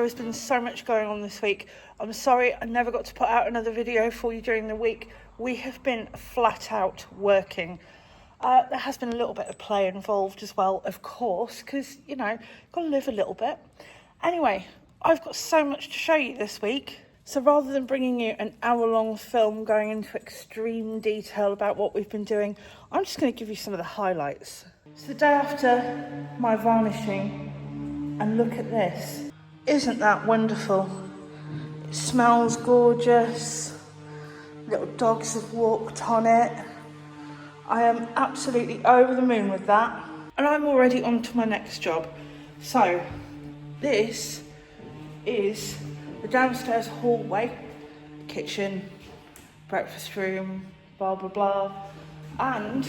There has been so much going on this week. I'm sorry I never got to put out another video for you during the week. We have been flat out working. There has been a little bit of play involved as well, of course, because, you know, got to live a little bit. Anyway, I've got so much to show you this week. So rather than bringing you an hour-long film going into extreme detail about what we've been doing, I'm just going to give you some of the highlights. It's the day after my varnishing, and look at this. Isn't that wonderful? It smells gorgeous. Little dogs have walked on it. I am absolutely over the moon with that. And I'm already on to my next job. So, this is the downstairs hallway, kitchen, breakfast room, blah, blah, blah. And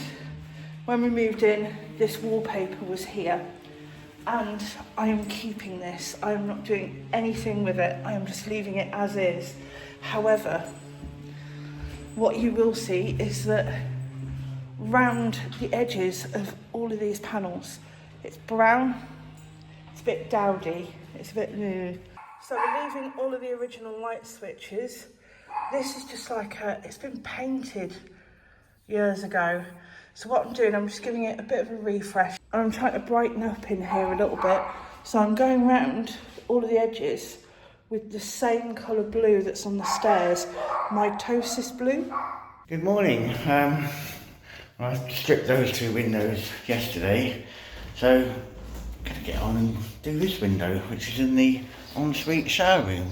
when we moved in, this wallpaper was here. And I am keeping this. I am not doing anything with it. I am just leaving it as is. However, what you will see is that round the edges of all of these panels, it's brown, it's a bit dowdy, it's a bit new. So we're leaving all of the original light switches. This is just like it's been painted years ago. So what I'm doing, I'm just giving it a bit of a refresh. And I'm trying to brighten up in here a little bit. So I'm going round all of the edges with the same colour blue that's on the stairs, mitosis blue. Good morning. I stripped those two windows yesterday, so I'm going to get on and do this window, which is in the ensuite shower room.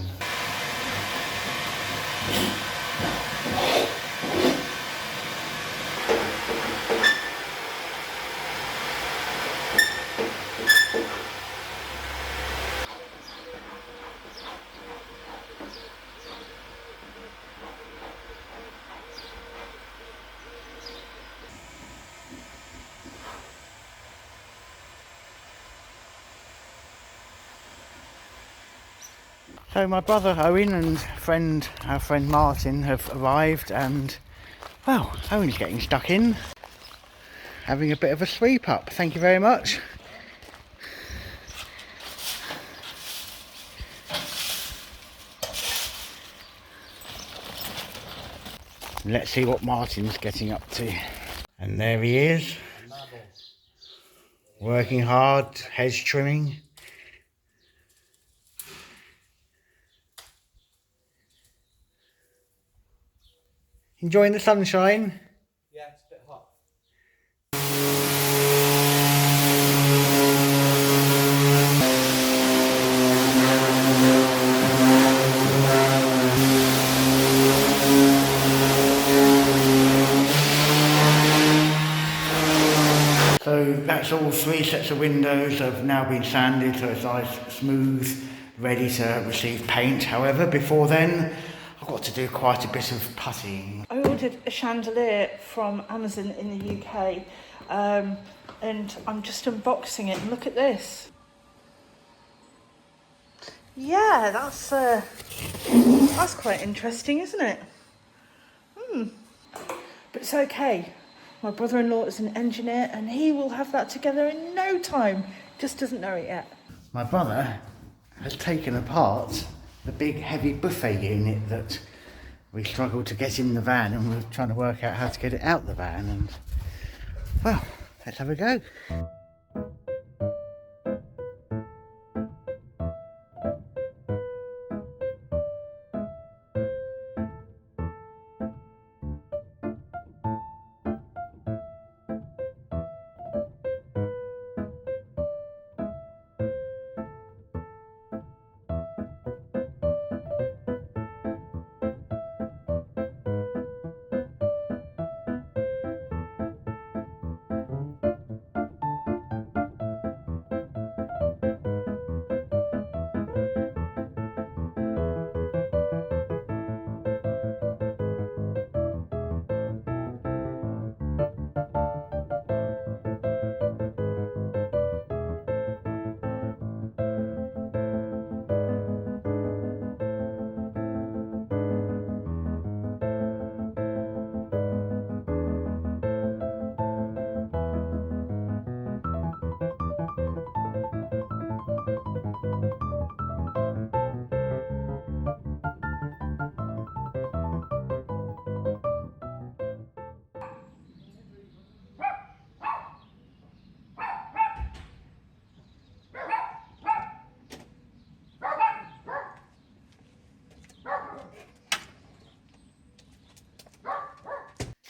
So my brother Owen and our friend Martin have arrived, and well, Owen's getting stuck in, having a bit of a sweep up. Thank you very much. Let's see what Martin's getting up to. And there he is, working hard, hedge trimming. Enjoying the sunshine? Yeah, it's a bit hot. So that's all three sets of windows have now been sanded, so it's nice, smooth, ready to receive paint. However, before then, I've got to do quite a bit of puttying. I ordered a chandelier from Amazon in the UK, and I'm just unboxing it, and look at this. Yeah, that's quite interesting, isn't it? But it's okay. My brother-in-law is an engineer, and he will have that together in no time. Just doesn't know it yet. My brother has taken apart the big heavy buffet unit that we struggled to get in the van, and we're trying to work out how to get it out the van, and well, let's have a go.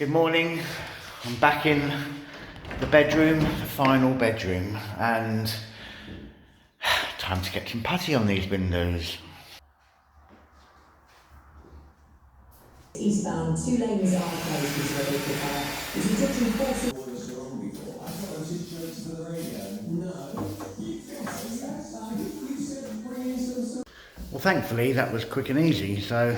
Good morning. I'm back in the bedroom, the final bedroom, and time to get some putty on these windows. Eastbound, 2 lanes are closed due to a vehicle fire. If you're touching forces... Well, thankfully that was quick and easy, so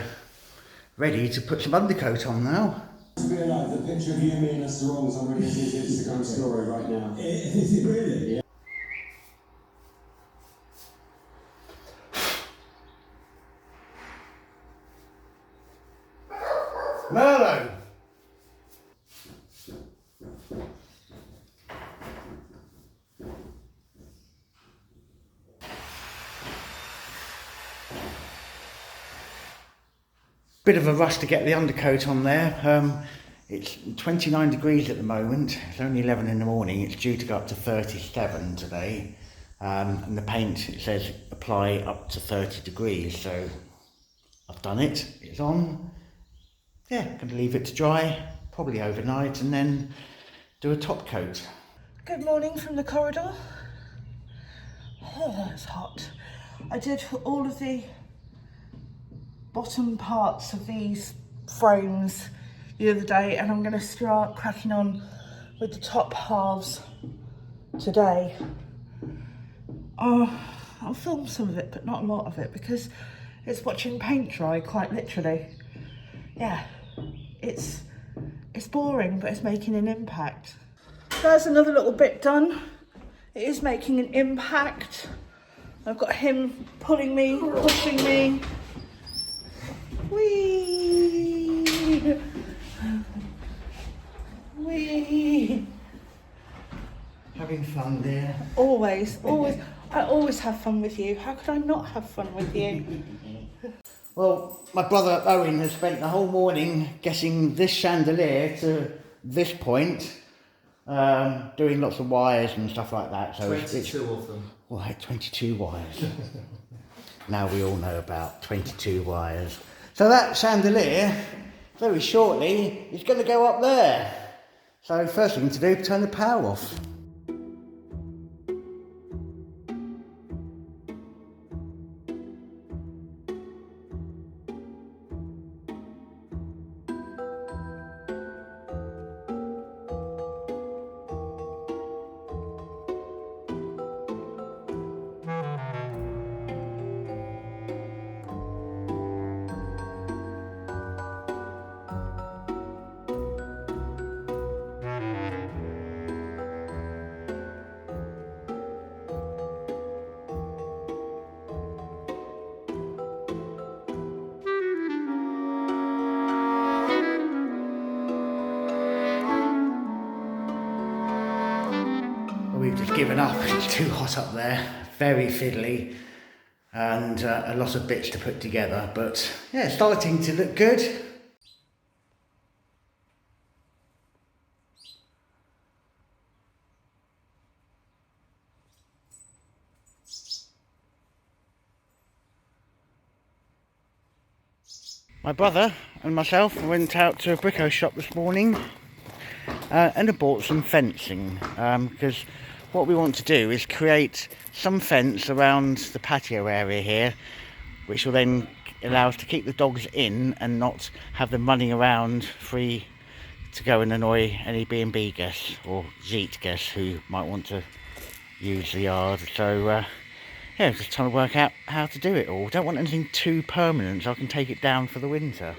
ready to put some undercoat on now. To be alive, the picture of you, me and us wrong is already his Instagram story right now. Is it really? Yeah. Merlo! Bit of a rush to get the undercoat on there. It's 29 degrees at the moment. It's only 11 in the morning. It's due to go up to 37 today. And the paint, it says apply up to 30 degrees. So I've done it. It's on. Yeah, going to leave it to dry, probably overnight, and then do a top coat. Good morning from the corridor. Oh, it's hot. I did all of the bottom parts of these frames the other day, and I'm going to start cracking on with the top halves today. I'll film some of it, but not a lot of it, because it's watching paint dry, quite literally. Yeah, it's boring, but it's making an impact. There's another little bit done. It is making an impact. I've got him pulling me, pushing me. Whee! Whee! Having fun there. Always. I always have fun with you. How could I not have fun with you? Well, my brother Owen has spent the whole morning getting this chandelier to this point, doing lots of wires and stuff like that. So 22 of them. Right, 22 wires. Now we all know about 22 wires. So that chandelier, very shortly, is going to go up there. So first thing to do, turn the power off. We've just given up. It's too hot up there, very fiddly, and a lot of bits to put together, but yeah, it's starting to look good. My brother and myself went out to a bricko shop this morning and I bought some fencing because what we want to do is create some fence around the patio area here, which will then allow us to keep the dogs in and not have them running around free to go and annoy any B&B guests or Jeet guests who might want to use the yard. So yeah, just trying to work out how to do it all. Don't want anything too permanent so I can take it down for the winter.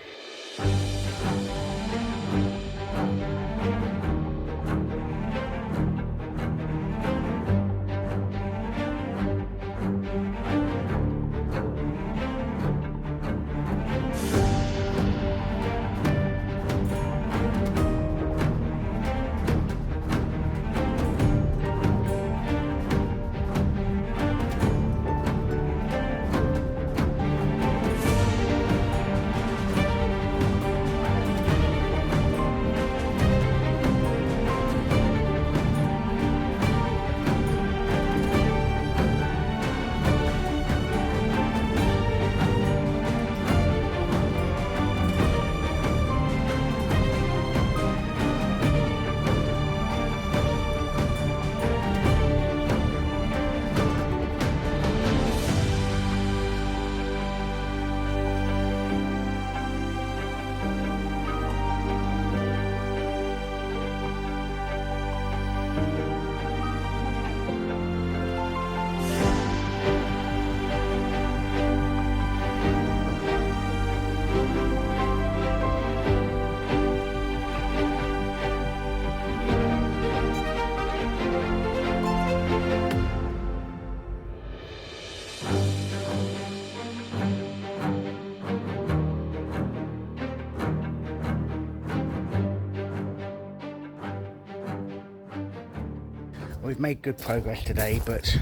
We've made good progress today, but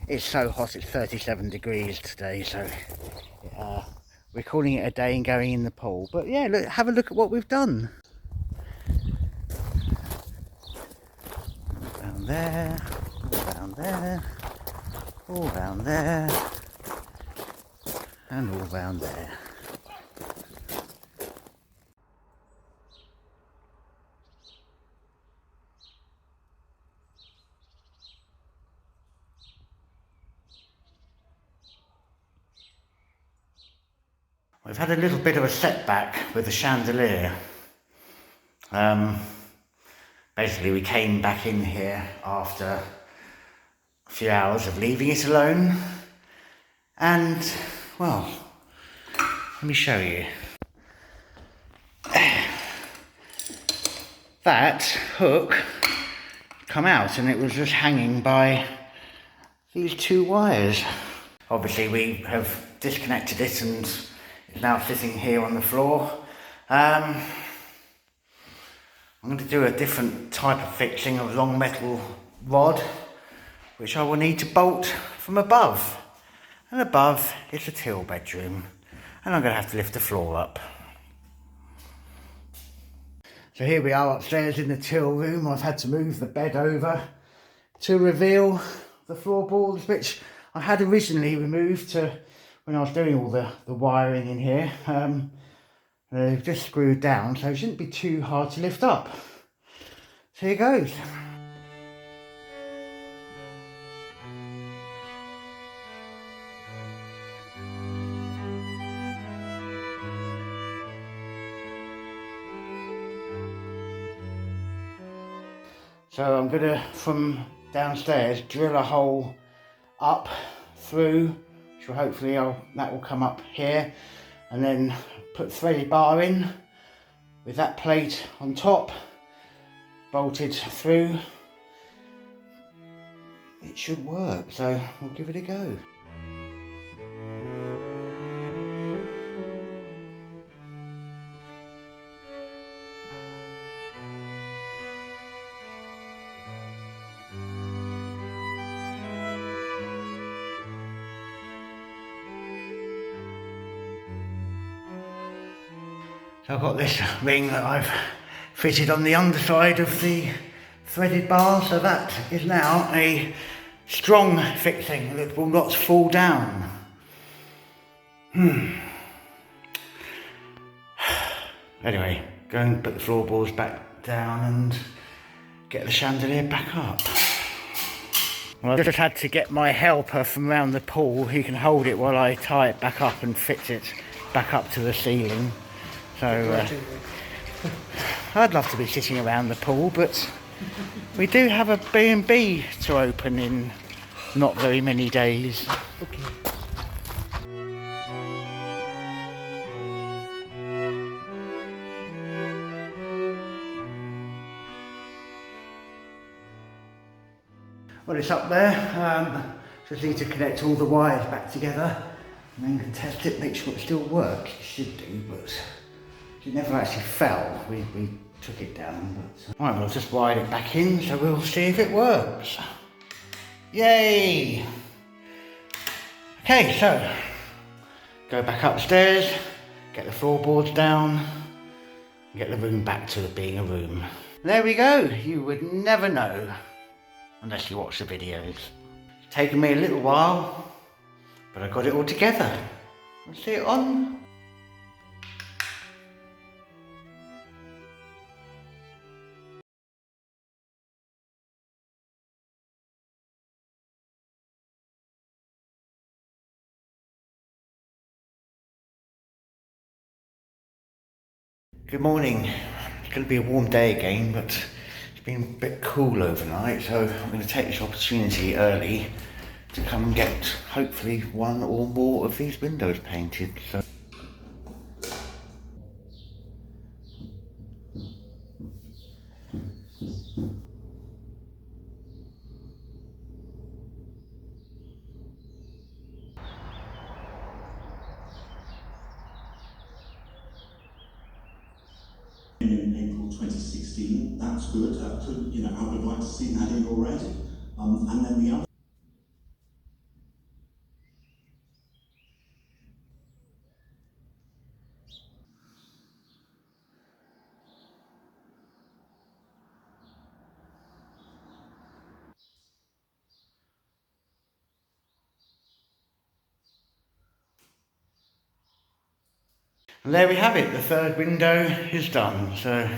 it's so hot, it's 37 degrees today, so we're calling it a day and going in the pool. But yeah, look, have a look at what we've done. Down there, all down there, all round there, and all round there. We've had a little bit of a setback with the chandelier. Basically we came back in here after a few hours of leaving it alone, and well, let me show you. That hook come out and it was just hanging by these two wires. Obviously we have disconnected it and it's now sitting here on the floor. I'm going to do a different type of fixing of long metal rod, which I will need to bolt from above. And above is a till bedroom, and I'm going to have to lift the floor up. So here we are upstairs in the till room. I've had to move the bed over to reveal the floorboards, which I had originally removed to when I was doing all the wiring in here. They've just screwed down, so it shouldn't be too hard to lift up. So here goes. So I'm gonna, from downstairs, drill a hole up through, which will hopefully that will come up here, and then put threaded bar in with that plate on top, bolted through. It should work, so we'll give it a go. So I've got this ring that I've fitted on the underside of the threaded bar, so that is now a strong fixing that will not fall down. Anyway, go and put the floorboards back down and get the chandelier back up. Well, I've just had to get my helper from around the pool. He can hold it while I tie it back up and fix it back up to the ceiling. So I'd love to be sitting around the pool, but we do have a B&B to open in not very many days. Okay. Well, it's up there. Just need to connect all the wires back together and then test it, make sure it still works. It should do, but it never actually fell. We took it down. But right, well, I've just wired it back in, so we'll see if it works. Yay! Okay, so go back upstairs, get the floorboards down, and get the room back to being a room. There we go. You would never know unless you watch the videos. It's taken me a little while, but I got it all together. Let's see it on. Good morning. It's going to be a warm day again, but it's been a bit cool overnight, so I'm going to take this opportunity early to come and get hopefully one or more of these windows painted. So in April 2016. That's good. I would have liked to see that in already. And then the other. And there we have it, the third window is done. So I'm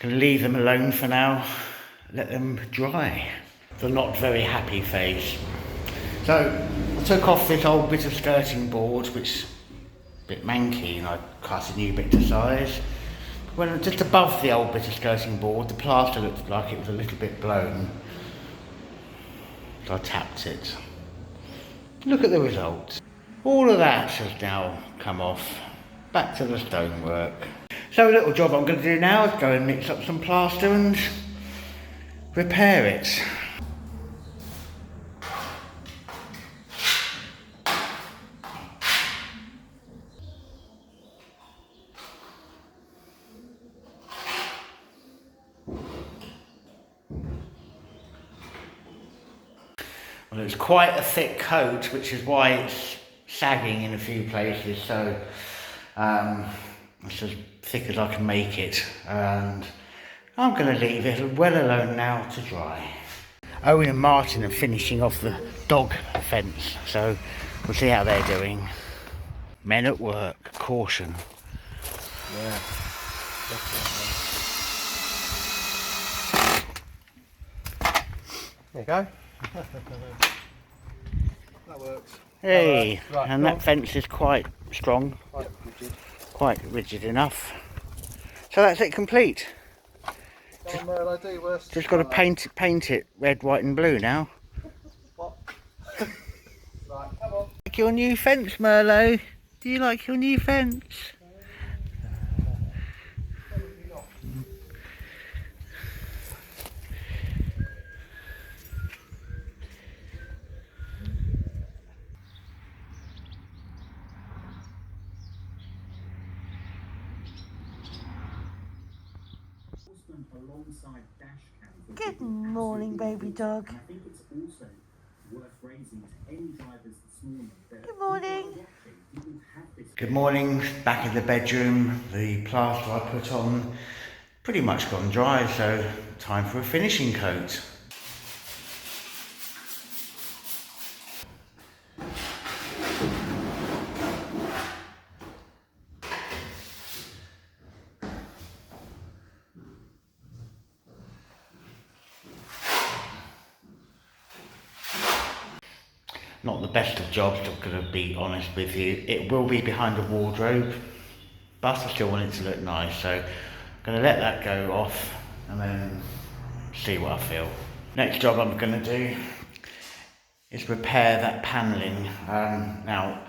going to leave them alone for now, let them dry. The not very happy phase. So I took off this old bit of skirting board, which is a bit manky, and I cut a new bit to size. When just above the old bit of skirting board, the plaster looked like it was a little bit blown. So I tapped it. Look at the result. All of that has now come off. Back to the stonework. So a little job I'm going to do now is go and mix up some plaster and repair it. Well, it's quite a thick coat, which is why it's sagging in a few places, so it's as thick as I can make it, and I'm going to leave it well alone now to dry. Owen and Martin are finishing off the dog fence, so we'll see how they're doing. Men at work, caution. Yeah, definitely. There you go. That works. Hey, Right, and that fence is quite strong, quite rigid. quite rigid enough. So that's it complete. Go on, Merle, do worse. Just got to paint it red, white and blue now. What? Right, come on. Like your new fence, Merlo? Do you like your new fence? Good morning, baby dog. Good morning. Good morning, back in the bedroom. The plaster I put on pretty much gone dry, so time for a finishing coat. Not the best of jobs, I'm going to be honest with you. It will be behind a wardrobe, but I still want it to look nice, so I'm going to let that go off and then see what I feel. Next job I'm going to do is repair that panelling. Now,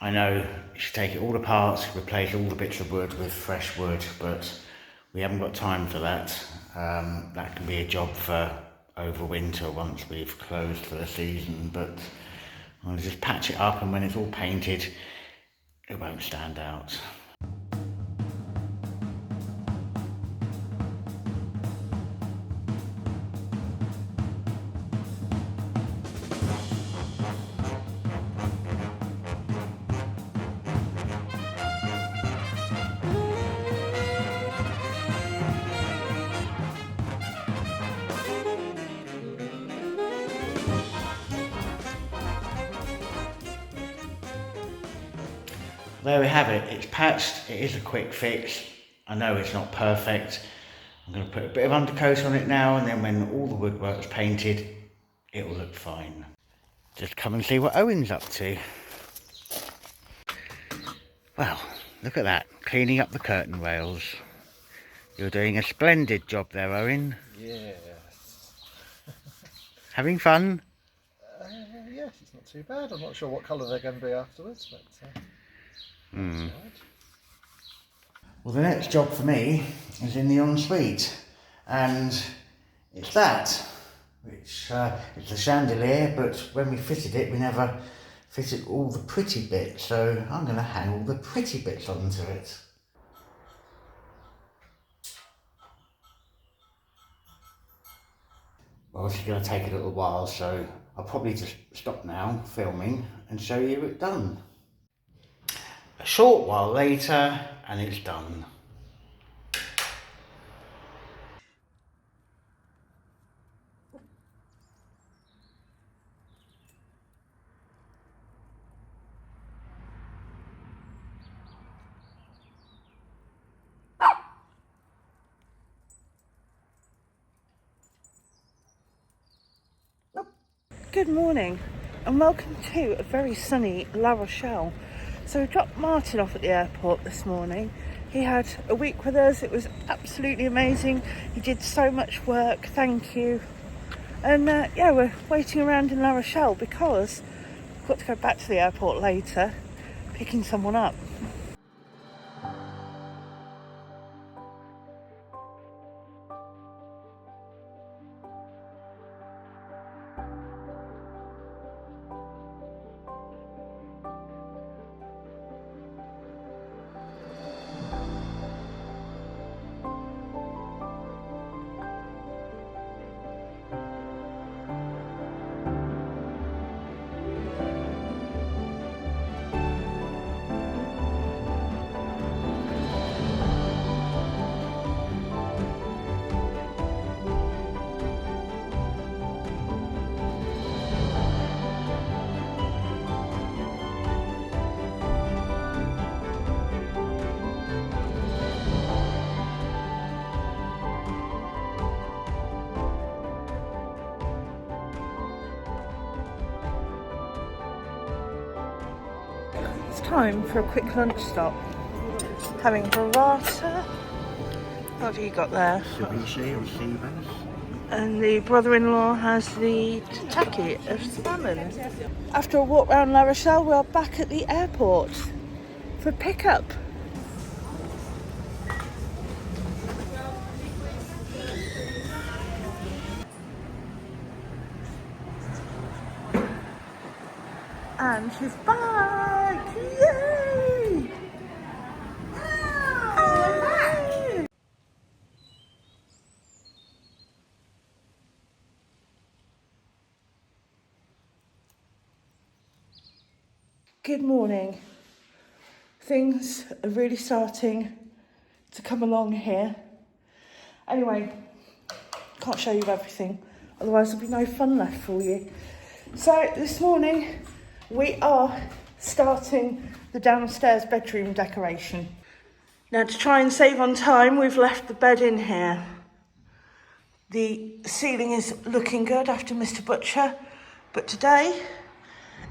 I know you should take it all apart, replace all the bits of wood with fresh wood, but we haven't got time for that. That can be a job for over winter once we've closed for the season, but I'm going to just patch it up, and when it's all painted, it won't stand out. There we have it, it's patched, it is a quick fix. I know it's not perfect. I'm going to put a bit of undercoat on it now, and then when all the woodwork's painted, it will look fine. Just come and see what Owen's up to. Well, look at that, cleaning up the curtain rails. You're doing a splendid job there, Owen. Yes. Having fun? Yes, it's not too bad. I'm not sure what colour they're going to be afterwards, but that's right. Well, the next job for me is in the ensuite, and it's that, which it's a chandelier, but when we fitted it, we never fitted all the pretty bits, so I'm going to hang all the pretty bits onto it. obviously going to take a little while, so I'll probably just stop now filming and show you it done. A short while later and it's done. Good morning and welcome to a very sunny La Rochelle. So we dropped Martin off at the airport this morning. He had a week with us. It was absolutely amazing. He did so much work, thank you. And yeah, we're waiting around in La Rochelle because we've got to go back to the airport later, picking someone up. It's time for a quick lunch stop. Having burrata. What have you got there? Ceviche or sea bass. And the brother-in-law has the tataki of salmon. After a walk around La Rochelle, we are back at the airport for pickup. And she's back! Yay! Hey! Good morning. Things are really starting to come along here. Anyway, can't show you everything, otherwise there'll be no fun left for you. So this morning we are starting the downstairs bedroom decoration. Now to try and save on time, we've left the bed in here. The ceiling is looking good after Mr. Butcher, but today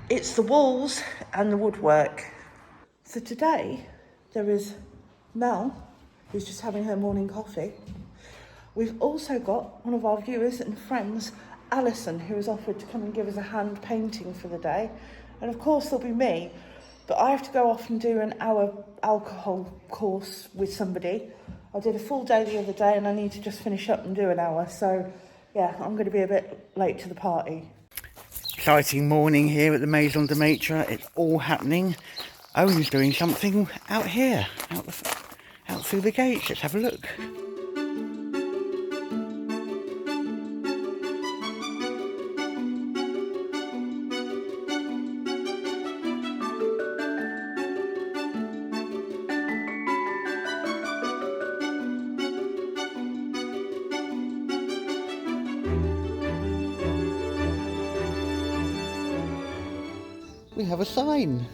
it's the walls and the woodwork. So today there is Mel, who's just having her morning coffee. We've also got one of our viewers and friends, Alison, who has offered to come and give us a hand painting for the day. And of course there'll be me, but I have to go off and do an hour alcohol course with somebody. I did a full day the other day and I need to just finish up and do an hour. So yeah, I'm going to be a bit late to the party. Exciting morning here at the Maison de Maitre. It's all happening. Owen's doing something out here, out through the gates. Let's have a look. We have a sign.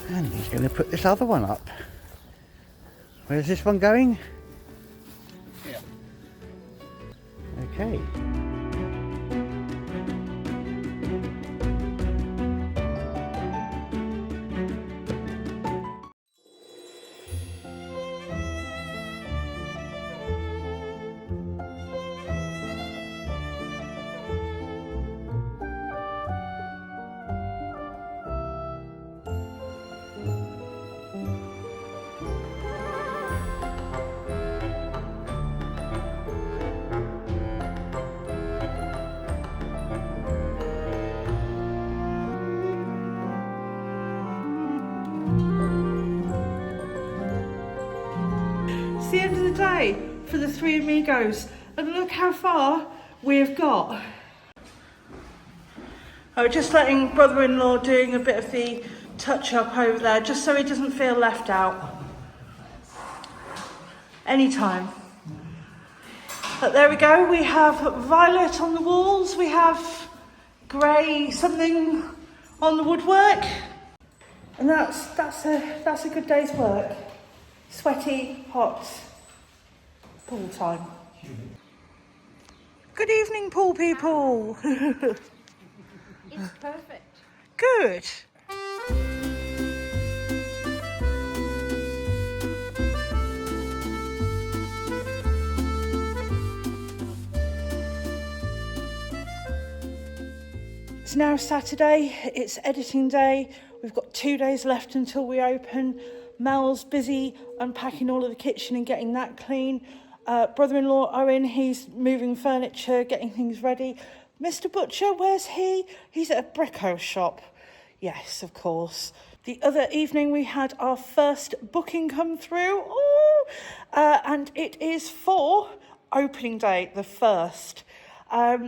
And he's going to put this other one up. Where's this one going? Yeah. Okay. day for the three amigos, and look how far we've got. Oh, just letting brother-in-law doing a bit of the touch-up over there, just so he doesn't feel left out. Anytime. But there we go, we have violet on the walls, we have grey something on the woodwork, and that's a good day's work. Sweaty, hot, pool time. Good evening, pool people. It's perfect. Good. It's now Saturday, it's editing day. We've got 2 days left until we open. Mel's busy unpacking all of the kitchen and getting that clean. Brother-in-law Owen, he's moving furniture, getting things ready. Mr. Butcher, where's he? He's at a brico shop. Yes, of course. The other evening we had our first booking come through. And it is for opening day, the 1st.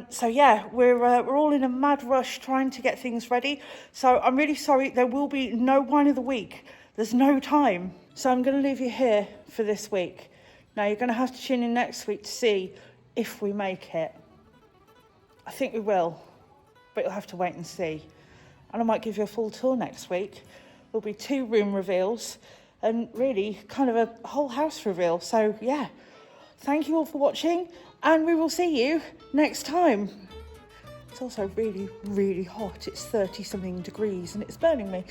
So yeah, we're all in a mad rush trying to get things ready. So I'm really sorry, there will be no wine of the week. There's no time. So I'm going to leave you here for this week. Now you're going to have to tune in next week to see if we make it. I think we will, but you'll have to wait and see. And I might give you a full tour next week. There'll be 2 room reveals and really kind of a whole house reveal. So yeah, thank you all for watching, and we will see you next time. It's also really, really hot. It's 30 something degrees and it's burning me.